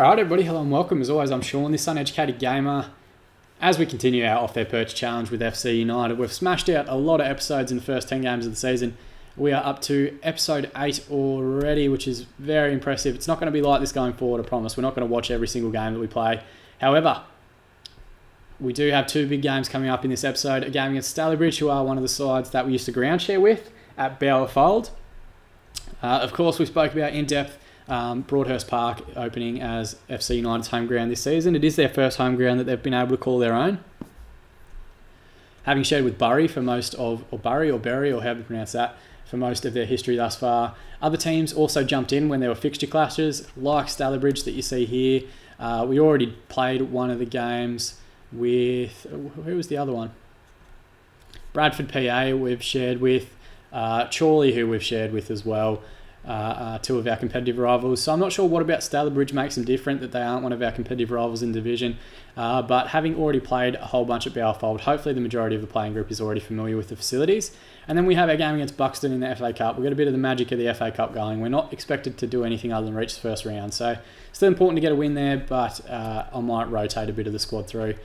Alright everybody, hello and welcome. As always, I'm Sean, this uneducated gamer. As we continue our Off Their Perch challenge with FC United, we've smashed out a lot of episodes in the first 10 games of the season. We are up to episode 8 already, which is very impressive. It's not going to be like this going forward, I promise. We're not going to watch every single game that we play. However, we do have two big games coming up in this episode. A game against Stalybridge, who are one of the sides that we used to ground share with at Bowerfold. Of course, we spoke about in-depth Broadhurst Park opening as FC United's home ground this season. It is their first home ground that they've been able to call their own. Having shared with Bury for most of, or Bury or Berry, or however you pronounce that, for most of their history thus far. Other teams also jumped in when there were fixture clashes, like Stalybridge that you see here. We already played one of the games with, who was the other one? Bradford PA we've shared with, Chorley who we've shared with as well. Two of our competitive rivals. So I'm not sure what about Stalybridge makes them different, that they aren't one of our competitive rivals in division. But having already played a whole bunch at Bowerfold, hopefully the majority of the playing group is already familiar with the facilities. And then we have our game against Buxton in the FA Cup. We've got a bit of the magic of the FA Cup going. We're not expected to do anything other than reach the first round. So still important to get a win there, but I might rotate a bit of the squad through.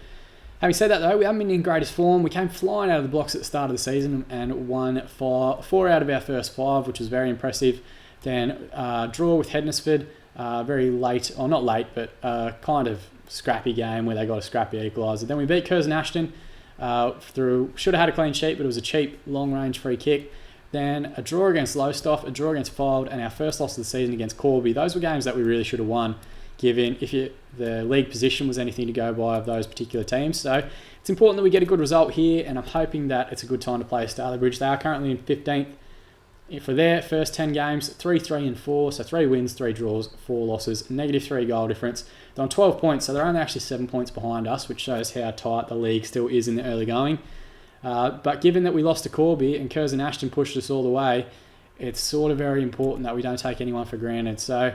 Having said that though, we haven't been in greatest form. We came flying out of the blocks at the start of the season and won four out of our first 5, which was very impressive. Then draw with Hednesford, very late, or not late, but kind of scrappy game where they got a scrappy equaliser. Then we beat Curzon Ashton should have had a clean sheet, but it was a cheap long-range free kick. Then a draw against Lowestoft, a draw against Fylde, and our first loss of the season against Corby. Those were games that we really should have won, given the league position was anything to go by of those particular teams. So it's important that we get a good result here, and I'm hoping that it's a good time to play Stalybridge. They are currently in 15th. For their first 10 games, 3-3-4, so 3 wins, 3 draws, 4 losses, -3 goal difference. They're on 12 points, so they're only actually 7 points behind us, which shows how tight the league still is in the early going. But given that we lost to Corby and Curzon Ashton pushed us all the way, it's sort of very important that we don't take anyone for granted. So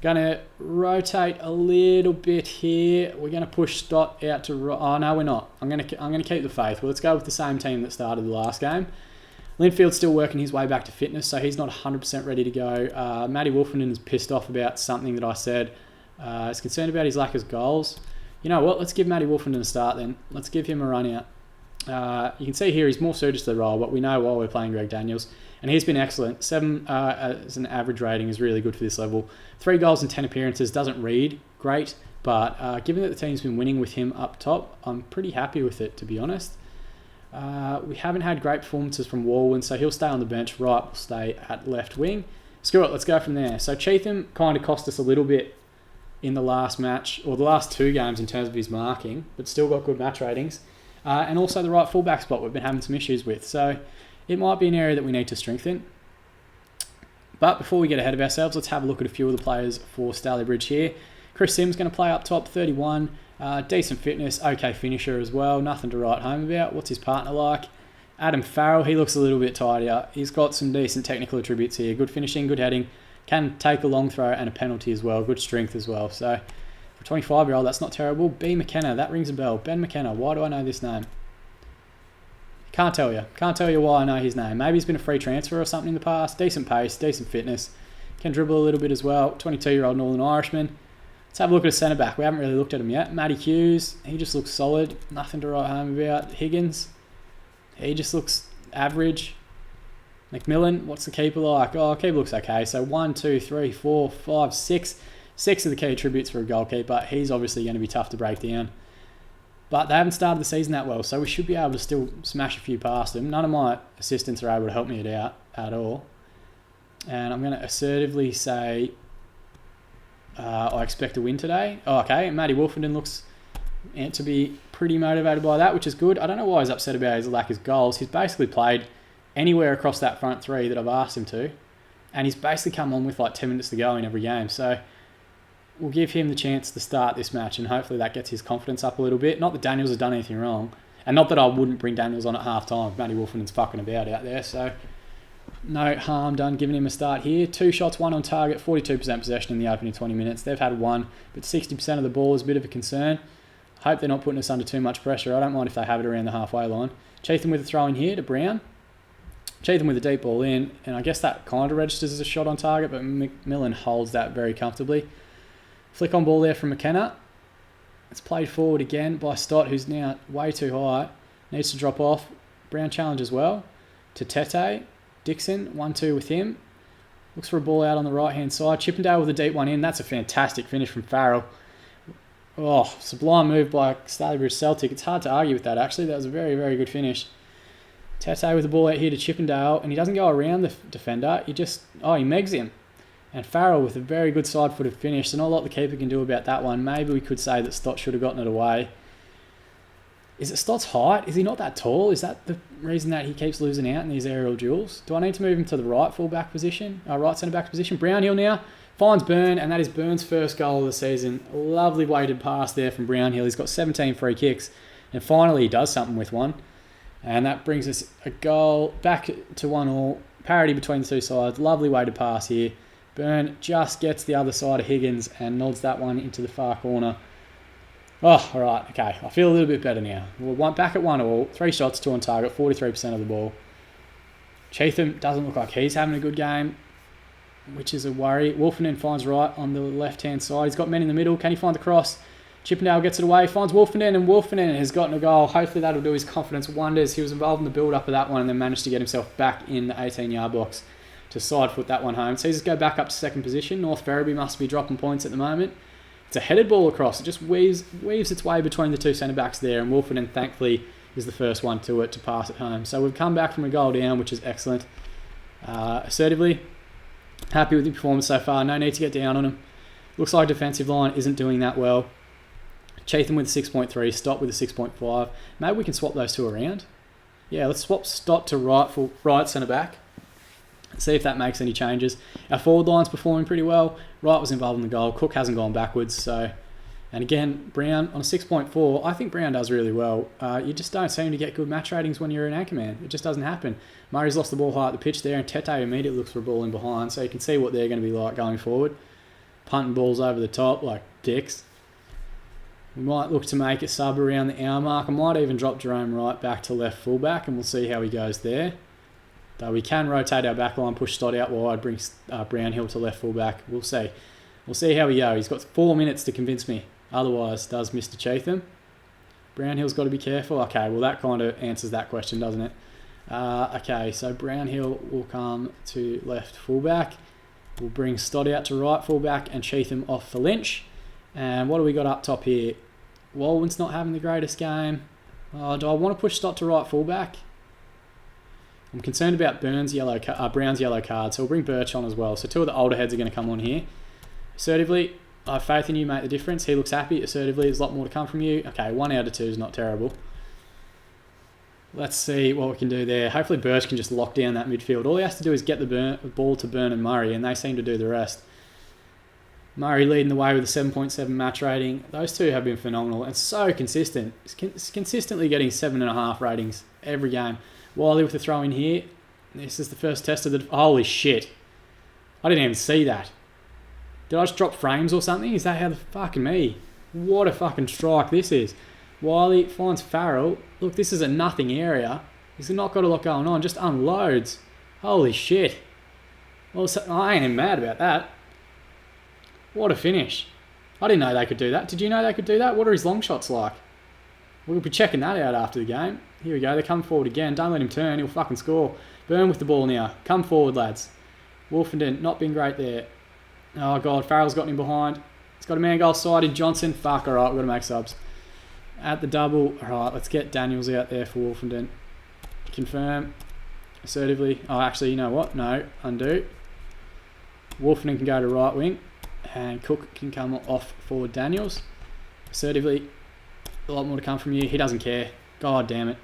going to rotate a little bit here. We're going to push Stott out to... Oh, no, we're not. I'm going to keep the faith. Well, let's go with the same team that started the last game. Linfield's still working his way back to fitness, so he's not 100% ready to go. Matty Wolfenden is pissed off about something that I said. He's concerned about his lack of goals. You know what? Let's give Matty Wolfenden a start then. Let's give him a run out. You can see here he's more suited to the role, but we know while we're playing Greg Daniels. And he's been excellent. 7 as an average rating is really good for this level. 3 goals and 10 appearances doesn't read great, but given that the team's been winning with him up top, I'm pretty happy with it, to be honest. We haven't had great performances from Walwyn, so he'll stay on the bench. Wright will stay at left wing. Screw it, let's go from there. So Cheatham kind of cost us a little bit in the last match, or the last 2 games in terms of his marking, but still got good match ratings. And also the right fullback spot we've been having some issues with. So it might be an area that we need to strengthen. But before we get ahead of ourselves, let's have a look at a few of the players for Stalybridge here. Chris Sims going to play up top, 31. Decent fitness, okay finisher as well. Nothing to write home about. What's his partner like? Adam Farrell, he looks a little bit tidier. He's got some decent technical attributes here. Good finishing, good heading. Can take a long throw and a penalty as well. Good strength as well. So for a 25-year-old, that's not terrible. B. McKenna, that rings a bell. Ben McKenna, why do I know this name? Can't tell you. Can't tell you why I know his name. Maybe he's been a free transfer or something in the past. Decent pace, decent fitness. Can dribble a little bit as well. 22-year-old Northern Irishman. Let's have a look at a centre-back. We haven't really looked at him yet. Matty Hughes, he just looks solid. Nothing to write home about. Higgins, he just looks average. McMillan, what's the keeper like? Oh, keeper looks okay. So 1, 2, 3, 4, 5, 6. 6 of the key attributes for a goalkeeper. He's obviously going to be tough to break down. But they haven't started the season that well, so we should be able to still smash a few past them. None of my assistants are able to help me it out at all. And I'm going to assertively say... I expect a win today. Oh, okay, Matty Wolfenden looks to be pretty motivated by that, which is good. I don't know why he's upset about his lack of goals. He's basically played anywhere across that front 3 that I've asked him to, and he's basically come on with like 10 minutes to go in every game. So we'll give him the chance to start this match, and hopefully that gets his confidence up a little bit. Not that Daniels has done anything wrong, and not that I wouldn't bring Daniels on at half-time. Matty Wolfenden's fucking about out there, so... No harm done giving him a start here. 2 shots, 1 on target, 42% possession in the opening 20 minutes. They've had 1, but 60% of the ball is a bit of a concern. I hope they're not putting us under too much pressure. I don't mind if they have it around the halfway line. Cheatham with a throw in here to Brown. Cheatham with a deep ball in, and I guess that kind of registers as a shot on target, but McMillan holds that very comfortably. Flick on ball there from McKenna. It's played forward again by Stott, who's now way too high. Needs to drop off. Brown challenge as well. To Tete. Dixon, 1-2 with him. Looks for a ball out on the right-hand side. Chippendale with a deep one in. That's a fantastic finish from Farrell. Oh, sublime move by Stalybridge Celtic. It's hard to argue with that, actually. That was a very, very good finish. Tete with the ball out here to Chippendale, and he doesn't go around the defender. He megs him. And Farrell with a very good side-footed finish. So not a lot the keeper can do about that one. Maybe we could say that Stott should have gotten it away. Is it Stott's height? Is he not that tall? Is that the reason that he keeps losing out in these aerial duels? Do I need to move him to the right full-back position? Right centre-back position? Brownhill now finds Byrne, and that is Byrne's first goal of the season. A lovely weighted pass there from Brownhill. He's got 17 free kicks, and finally he does something with one. And that brings us a goal back to 1-1. Parity between the two sides. Lovely weighted pass here. Byrne just gets the other side of Higgins and nods that one into the far corner. Oh, all right, okay. I feel a little bit better now. We're back at 1-1. 3 shots, 2 on target, 43% of the ball. Cheatham doesn't look like he's having a good game, which is a worry. Wolfenden finds right on the left-hand side. He's got men in the middle. Can he find the cross? Chippendale gets it away, finds Wolfenden, and Wolfenden has gotten a goal. Hopefully that'll do his confidence wonders. He was involved in the build-up of that one and then managed to get himself back in the 18-yard box to side foot that one home. Sees us go back up to second position. North Ferriby must be dropping points at the moment. It's a headed ball across. It just weaves its way between the two centre-backs there, and Wolfenden, thankfully, is the first one to it to pass it home. So we've come back from a goal down, which is excellent. Assertively, happy with the performance so far. No need to get down on him. Looks like defensive line isn't doing that well. Cheatham with a 6.3, Stott with a 6.5. Maybe we can swap those two around. Yeah, let's swap Stott to right centre-back. See if that makes any changes. Our forward line's performing pretty well. Wright was involved in the goal. Cook hasn't gone backwards. So, and again, Brown on a 6.4. I think Brown does really well. You just don't seem to get good match ratings when you're an anchorman. It just doesn't happen. Murray's lost the ball high at the pitch there, and Tete immediately looks for a ball in behind. So you can see what they're going to be like going forward. Punting balls over the top like dicks. We might look to make a sub around the hour mark. I might even drop Jerome Wright back to left fullback, and we'll see how he goes there. Though we can rotate our back line, push Stott out wide, bring Brownhill to left fullback. We'll see. We'll see how we go. He's got 4 minutes to convince me. Otherwise, does Mr. Cheatham. Brownhill's got to be careful. Okay, well that kind of answers that question, doesn't it? Okay, so Brownhill will come to left fullback. We'll bring Stott out to right fullback and Cheatham off for Lynch. And what do we got up top here? Walwyn's not having the greatest game. Do I want to push Stott to right fullback? I'm concerned about Brown's yellow card, so we'll bring Perch on as well. So 2 of the older heads are going to come on here. Assertively, I have faith in you, mate, the difference. He looks happy. Assertively, there's a lot more to come from you. Okay, 1 out of 2 is not terrible. Let's see what we can do there. Hopefully Birch can just lock down that midfield. All he has to do is get the ball to Byrne and Murray, and they seem to do the rest. Murray leading the way with a 7.7 match rating. Those two have been phenomenal and so consistent. It's consistently getting 7.5 ratings every game. Wiley with a throw in here. This is the first test of the... Holy shit. I didn't even see that. Did I just drop frames or something? Is that how the fucking me? What a fucking strike this is. Wiley finds Farrell. Look, this is a nothing area. He's not got a lot going on. Just unloads. Holy shit. Well, I ain't even mad about that. What a finish. I didn't know they could do that. Did you know they could do that? What are his long shots like? We'll be checking that out after the game. Here we go. They're coming forward again. Don't let him turn. He'll fucking score. Byrne with the ball now. Come forward, lads. Wolfenden not been great there. Oh, God. Farrell's got him behind. He's got a man goal sided. Johnson. Fuck. All right. We've got to make subs. At the double. All right. Let's get Daniels out there for Wolfenden. Confirm. Assertively. Oh, actually, you know what? No. Undo. Wolfenden can go to right wing. And Cook can come off for Daniels. Assertively. A lot more to come from you. He doesn't care. God damn it.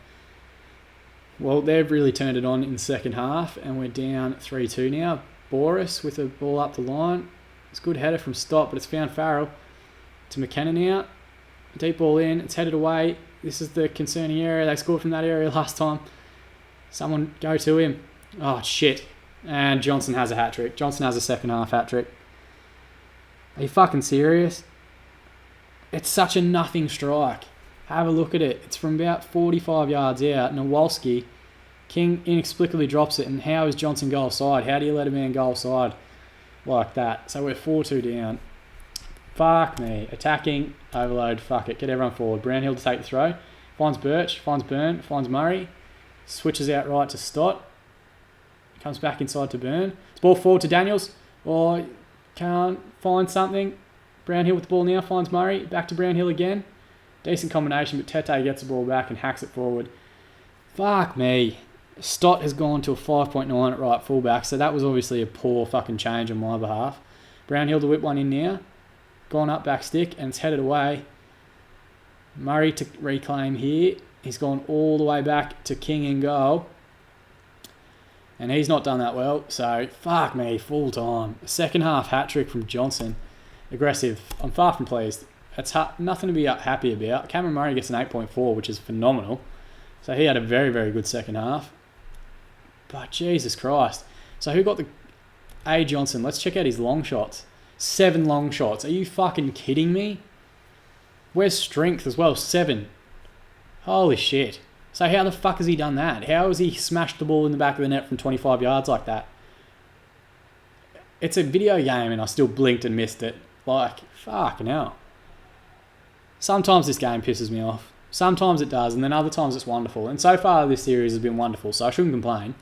Well, they've really turned it on in the second half, and we're down 3-2 now. Boris with a ball up the line. It's a good header from Stott, but it's found Farrell. To McKenna now. Deep ball in. It's headed away. This is the concerning area. They scored from that area last time. Someone go to him. Oh, shit. And Johnson has a hat-trick. Johnson has a second half hat-trick. Are you fucking serious? It's such a nothing strike. Have a look at it. It's from about 45 yards out. Nowalski, King inexplicably drops it. And how is Johnson goal side? How do you let a man goal side like that? So we're 4-2 down. Fuck me. Attacking, overload, fuck it. Get everyone forward. Brownhill to take the throw. Finds Birch, finds Burn, finds Murray. Switches out right to Stott. Comes back inside to Burn. It's ball forward to Daniels. Oh, can't find something. Brownhill with the ball now, finds Murray. Back to Brownhill again. Decent combination, but Tete gets the ball back and hacks it forward. Fuck me. Stott has gone to a 5.9 at right fullback, so that was obviously a poor fucking change on my behalf. Brownhill to whip one in now. Gone up back stick, and it's headed away. Murray to reclaim here. He's gone all the way back to King in goal. And he's not done that well, so fuck me, full time. Second half hat-trick from Johnson. Aggressive. I'm far from pleased. It's nothing to be happy about. Cameron Murray gets an 8.4, which is phenomenal. So he had a very, very good second half. But Jesus Christ. So who got the A. Johnson? Let's check out his long shots. 7 long shots. Are you fucking kidding me? Where's strength as well? 7. Holy shit. So how the fuck has he done that? How has he smashed the ball in the back of the net from 25 yards like that? It's a video game and I still blinked and missed it. Like, fucking hell. Sometimes this game pisses me off. Sometimes it does, and then other times it's wonderful. And so far this series has been wonderful, so I shouldn't complain.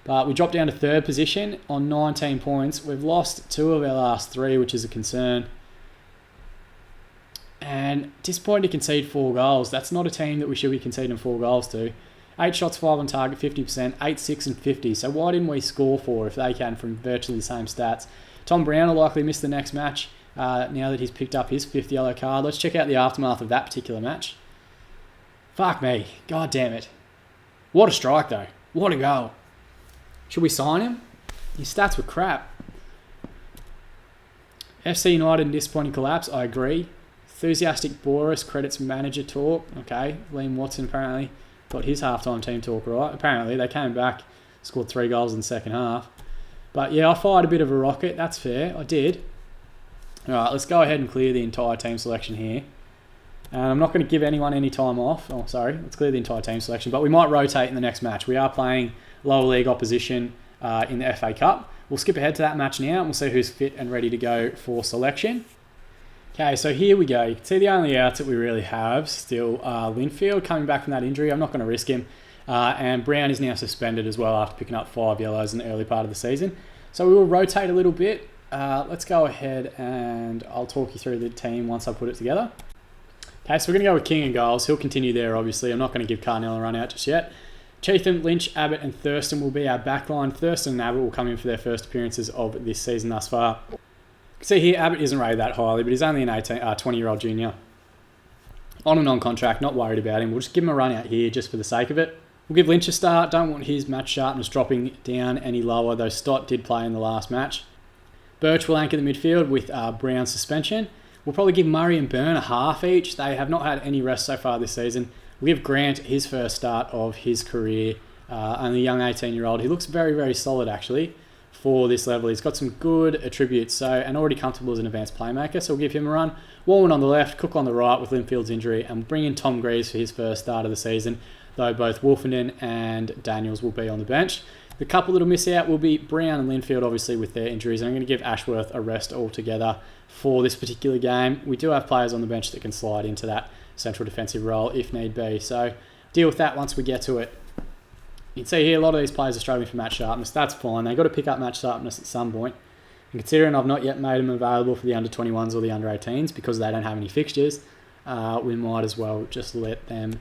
But we dropped down to 3rd position on 19 points. We've lost 2 of our last 3, which is a concern. And disappointed to concede 4 goals. That's not a team that we should be conceding 4 goals to. 8 shots, 5 on target, 50%, 8, 6 and 50. So why didn't we score 4 if they can from virtually the same stats? Tom Brown will likely miss the next match now that he's picked up his 5th yellow card. Let's check out the aftermath of that particular match. Fuck me. God damn it. What a strike though. What a goal. Should we sign him? His stats were crap. FC United disappointing collapse. I agree. Enthusiastic Boris credits manager talk. Okay. Liam Watson apparently got his halftime team talk right. Apparently they came back, scored 3 goals in the second half. But yeah, I fired a bit of a rocket. That's fair. I did. Alright, let's go ahead and clear the entire team selection here. And I'm not going to give anyone any time off. Oh, sorry. Let's clear the entire team selection. But we might rotate in the next match. We are playing lower league opposition in the FA Cup. We'll skip ahead to that match now and we'll see who's fit and ready to go for selection. Okay, so here we go. You can see the only outs that we really have still are Linfield coming back from that injury. I'm not going to risk him. And Brown is now suspended as well after picking up 5 yellows in the early part of the season. So we will rotate a little bit. Let's go ahead and I'll talk you through the team once I put it together. Okay, so we're going to go with King and goals. He'll continue there, obviously. I'm not going to give Carnell a run out just yet. Cheatham, Lynch, Abbott and Thurston will be our backline. Thurston and Abbott will come in for their first appearances of this season thus far. You can see here, Abbott isn't rated that highly, but he's only an 20-year-old junior. On and on contract, not worried about him. We'll just give him a run out here just for the sake of it. We'll give Lynch a start. Don't want his match sharpness dropping down any lower, though Stott did play in the last match. Perch will anchor the midfield with Brown's suspension. We'll probably give Murray and Burn a half each. They have not had any rest so far this season. We'll give Grant his first start of his career. Only a young 18-year-old. He looks very, very solid, actually, for this level. He's got some good attributes, and already comfortable as an advanced playmaker, so we'll give him a run. Warman on the left, Cook on the right with Linfield's injury, and bring in Tom Greaves for his first start of the season, though both Wolfenden and Daniels will be on the bench. The couple that'll miss out will be Brown and Linfield, obviously, with their injuries. I'm going to give Ashworth a rest altogether for this particular game. We do have players on the bench that can slide into that central defensive role if need be. So deal with that once we get to it. You can see here a lot of these players are struggling for match sharpness. That's fine. They've got to pick up match sharpness at some point. And considering I've not yet made them available for the under-21s or the under-18s because they don't have any fixtures, we might as well just let them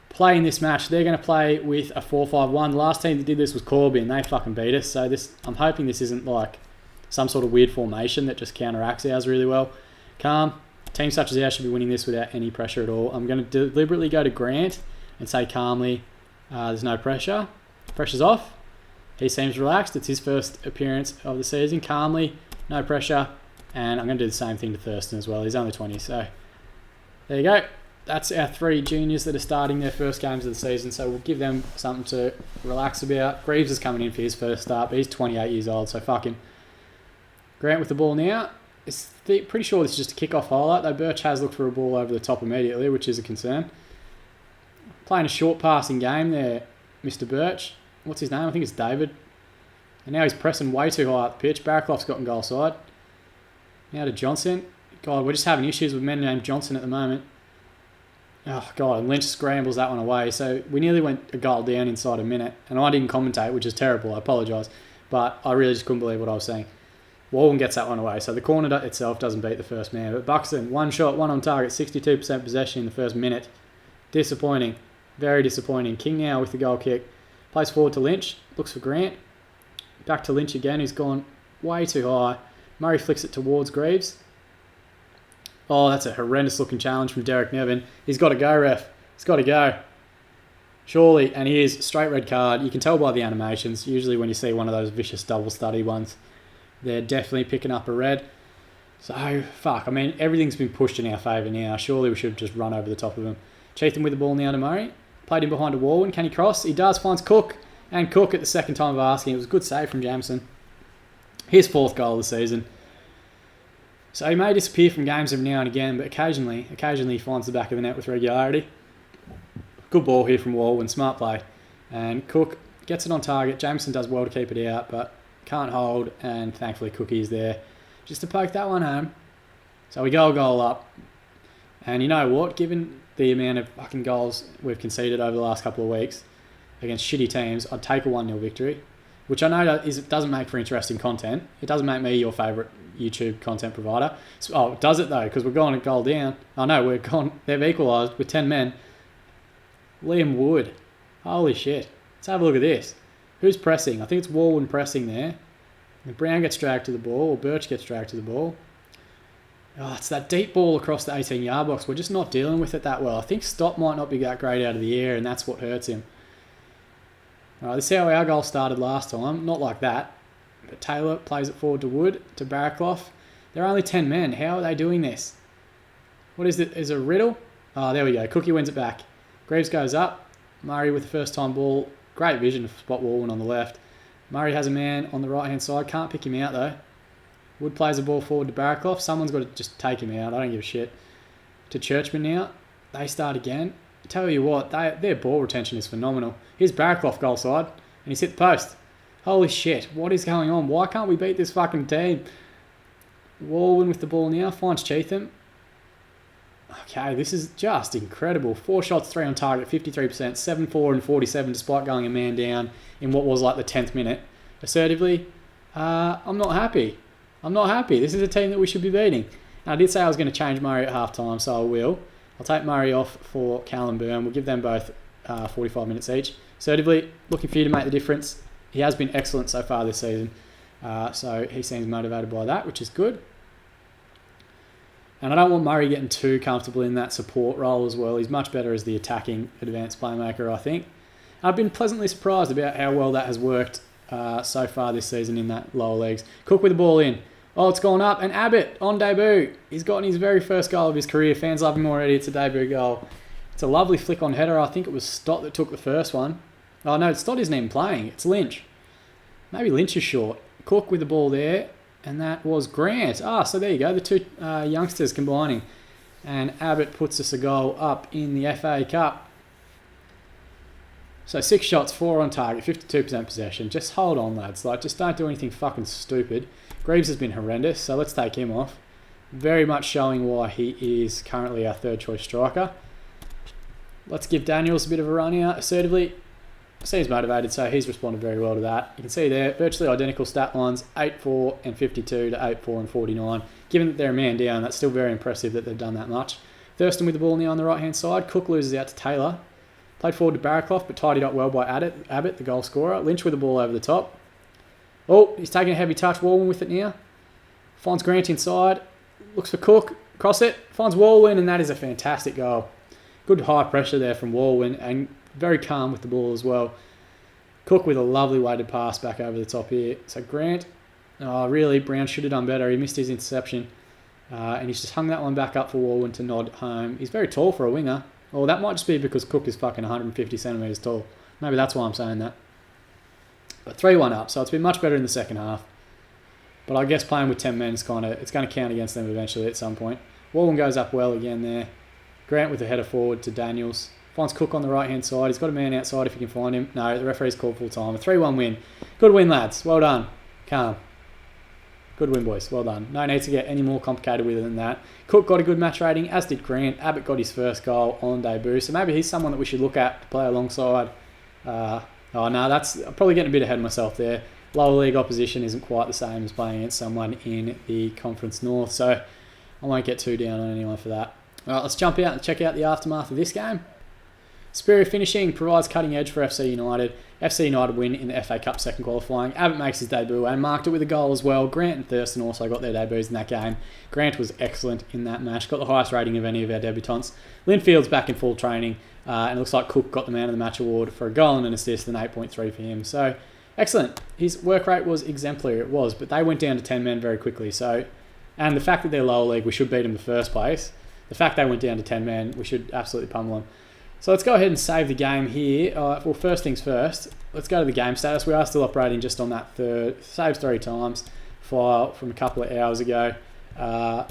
play in this match. They're going to play with a 4-5-1. The last team that did this was Corby and they fucking beat us. So I'm hoping this isn't like some sort of weird formation that just counteracts ours really well. Calm. Teams such as ours should be winning this without any pressure at all. I'm going to deliberately go to Grant and say calmly, there's no pressure. Pressure's off. He seems relaxed. It's his first appearance of the season. Calmly, no pressure. And I'm going to do the same thing to Thurston as well. He's only 20, so there you go. That's our 3 juniors that are starting their first games of the season, so we'll give them something to relax about. Greaves is coming in for his first start, but he's 28 years old, so fuck him. Grant with the ball now. Pretty sure this is just a kick-off highlight, though Perch has looked for a ball over the top immediately, which is a concern. Playing a short passing game there, Mr. Perch. What's his name? I think it's David. And now he's pressing way too high up the pitch. Barraclough's got in goal side. Now to Johnson. God, we're just having issues with men named Johnson at the moment. Oh, God, and Lynch scrambles that one away. So we nearly went a goal down inside a minute. And I didn't commentate, which is terrible. I apologise. But I really just couldn't believe what I was saying. Walden gets that one away. So the corner itself doesn't beat the first man. But Buxton, one shot, one on target, 62% possession in the first minute. Disappointing. Very disappointing. King now with the goal kick. Plays forward to Lynch. Looks for Grant. Back to Lynch again, who's gone way too high. Murray flicks it towards Greaves. Oh, that's a horrendous looking challenge from Derek Nevin. He's got to go, ref. He's got to go. Surely, and he is. Straight red card. You can tell by the animations. Usually when you see one of those vicious double study ones, they're definitely picking up a red. So, fuck. I mean, everything's been pushed in our favour now. Surely we should just run over the top of him. Cheatham with the ball now to Murray. Played in behind a Warwin. Can he cross? He does. Finds Cook. And Cook at the second time of asking. It was a good save from Jameson. His 4th goal of the season. So he may disappear from games every now and again, but occasionally he finds the back of the net with regularity. Good ball here from Warwin. Smart play. And Cook gets it on target. Jameson does well to keep it out, but can't hold. And thankfully Cookie is there just to poke that one home. So we go a goal up. And you know what? Given the amount of fucking goals we've conceded over the last couple of weeks against shitty teams, I'd take a 1-0 victory, which I know doesn't make for interesting content. It doesn't make me your favourite YouTube content provider. Oh, does it though? Because we're going a goal down. Oh no, we're gone. They've equalised with 10 men. Liam Wood. Holy shit. Let's have a look at this. Who's pressing? I think it's Warwin pressing there. And Brown gets dragged to the ball, or Birch gets dragged to the ball. Oh, it's that deep ball across the 18-yard box. We're just not dealing with it that well. I think Stott might not be that great out of the air, and that's what hurts him. All right, this is how our goal started last time. Not like that. But Taylor plays it forward to Wood, to Barraclough. There are only 10 men. How are they doing this? What is it? Is it a riddle? Oh, there we go. Cookie wins it back. Greaves goes up. Murray with the first time ball. Great vision to spot Warwin on the left. Murray has a man on the right-hand side. Can't pick him out, though. Wood plays the ball forward to Barraclough. Someone's got to just take him out. I don't give a shit. To Churchman now. They start again. I tell you what, their ball retention is phenomenal. Here's Barraclough goal side, and he's hit the post. Holy shit, what is going on? Why can't we beat this fucking team? Warwin with the ball now, finds Cheatham. Okay, this is just incredible. 4 shots, 3 on target, 53%, 7-4 and 47 despite going a man down in what was like the 10th minute. Assertively, I'm not happy. I'm not happy. This is a team that we should be beating. And I did say I was going to change Murray at half-time, so I will. I'll take Murray off for Callum Byrne. We'll give them both 45 minutes each. Assertively, looking for you to make the difference. He has been excellent so far this season. So he seems motivated by that, which is good. And I don't want Murray getting too comfortable in that support role as well. He's much better as the attacking advanced playmaker, I think. I've been pleasantly surprised about how well that has worked so far this season in that lower legs. Cook with the ball in. Oh, it's gone up. And Abbott on debut. He's gotten his very first goal of his career. Fans love him already. It's a debut goal. It's a lovely flick on header. I think it was Stott that took the first one. Oh, no, Stott isn't even playing. It's Lynch. Maybe Lynch is short. Cook with the ball there. And that was Grant. So there you go. The two youngsters combining. And Abbott puts us a goal up in the FA Cup. So 6 shots, 4 on target, 52% possession. Just hold on, lads. Just don't do anything fucking stupid. Greaves has been horrendous, so let's take him off. Very much showing why he is currently our 3rd choice striker. Let's give Daniels a bit of a run out assertively. Seems motivated, so he's responded very well to that. You can see there, virtually identical stat lines, 8-4 and 52 to 8-4 and 49. Given that they're a man down, that's still very impressive that they've done that much. Thurston with the ball now on the right-hand side. Cook loses out to Taylor. Played forward to Barraclough, but tidied up well by Abbott, the goal scorer. Lynch with the ball over the top. Oh, he's taking a heavy touch. Warwin with it now. Finds Grant inside. Looks for Cook. Cross it. Finds Warwin, and that is a fantastic goal. Good high pressure there from Warwin, and very calm with the ball as well. Cook with a lovely weighted pass back over the top here. So Grant, really, Brown should have done better. He missed his interception, and he's just hung that one back up for Warwin to nod home. He's very tall for a winger. Well, that might just be because Cook is fucking 150 centimetres tall. Maybe that's why I'm saying that. But 3-1 up, so it's been much better in the second half. But I guess playing with 10 men is it's going to count against them eventually at some point. Warwin goes up well again there. Grant with a header forward to Daniels. Finds Cook on the right-hand side. He's got a man outside if he can find him. No, the referee's called full time. A 3-1 win. Good win, lads. Well done. Calm. Good win, boys. Well done. No need to get any more complicated with it than that. Cook got a good match rating, as did Grant. Abbott got his first goal on debut. So maybe he's someone that we should look at to play alongside. Oh, no, that's probably getting a bit ahead of myself there. Lower league opposition isn't quite the same as playing against someone in the Conference North. So I won't get too down on anyone for that. All right, let's jump out and check out the aftermath of this game. Superior finishing provides cutting edge for FC United. FC United win in the FA Cup second qualifying. Abbott makes his debut and marked it with a goal as well. Grant and Thurston also got their debuts in that game. Grant was excellent in that match, got the highest rating of any of our debutants. Linfield's back in full training, and it looks like Cook got the man of the match award for a goal and an assist, and 8.3 for him. So excellent. His work rate was exemplary, it was, but they went down to 10 men very quickly. And the fact that they're lower league, we should beat them in the first place. The fact they went down to 10 men, we should absolutely pummel them. So let's go ahead and save the game here. Well, first things first, let's go to the game status. We are still operating just on that third. Saves 3 times. File from a couple of hours ago. I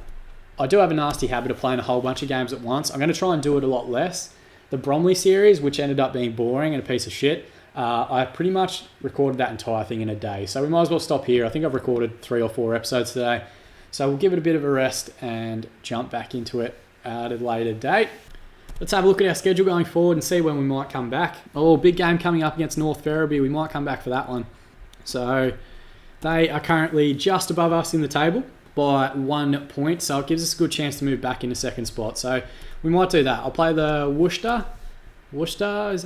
do have a nasty habit of playing a whole bunch of games at once. I'm going to try and do it a lot less. The Bromley series, which ended up being boring and a piece of shit, I pretty much recorded that entire thing in a day. So we might as well stop here. I think I've recorded 3 or 4 episodes today. So we'll give it a bit of a rest and jump back into it at a later date. Let's have a look at our schedule going forward and see when we might come back. Oh, big game coming up against North Ferriby. We might come back for that one. So they are currently just above us in the table by 1 point. So it gives us a good chance to move back into second spot. So we might do that. I'll play the Worcester,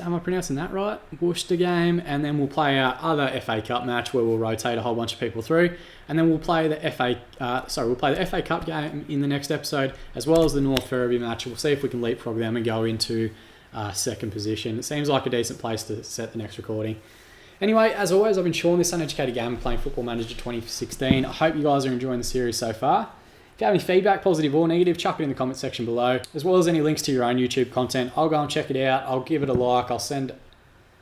am I pronouncing that right? Worcester game, and then we'll play our other FA Cup match where we'll rotate a whole bunch of people through, and then we'll play the FA Cup game in the next episode, as well as the North Ferriby match. We'll see if we can leapfrog them and go into second position. It seems like a decent place to set the next recording. Anyway, as always, I've been Sean, this Uneducated Gamer playing Football Manager 2016. I hope you guys are enjoying the series so far. If you have any feedback, positive or negative, chuck it in the comment section below, as well as any links to your own YouTube content. I'll go and check it out. I'll give it a like. I'll send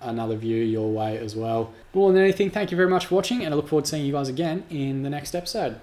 another view your way as well. More than anything, thank you very much for watching, and I look forward to seeing you guys again in the next episode.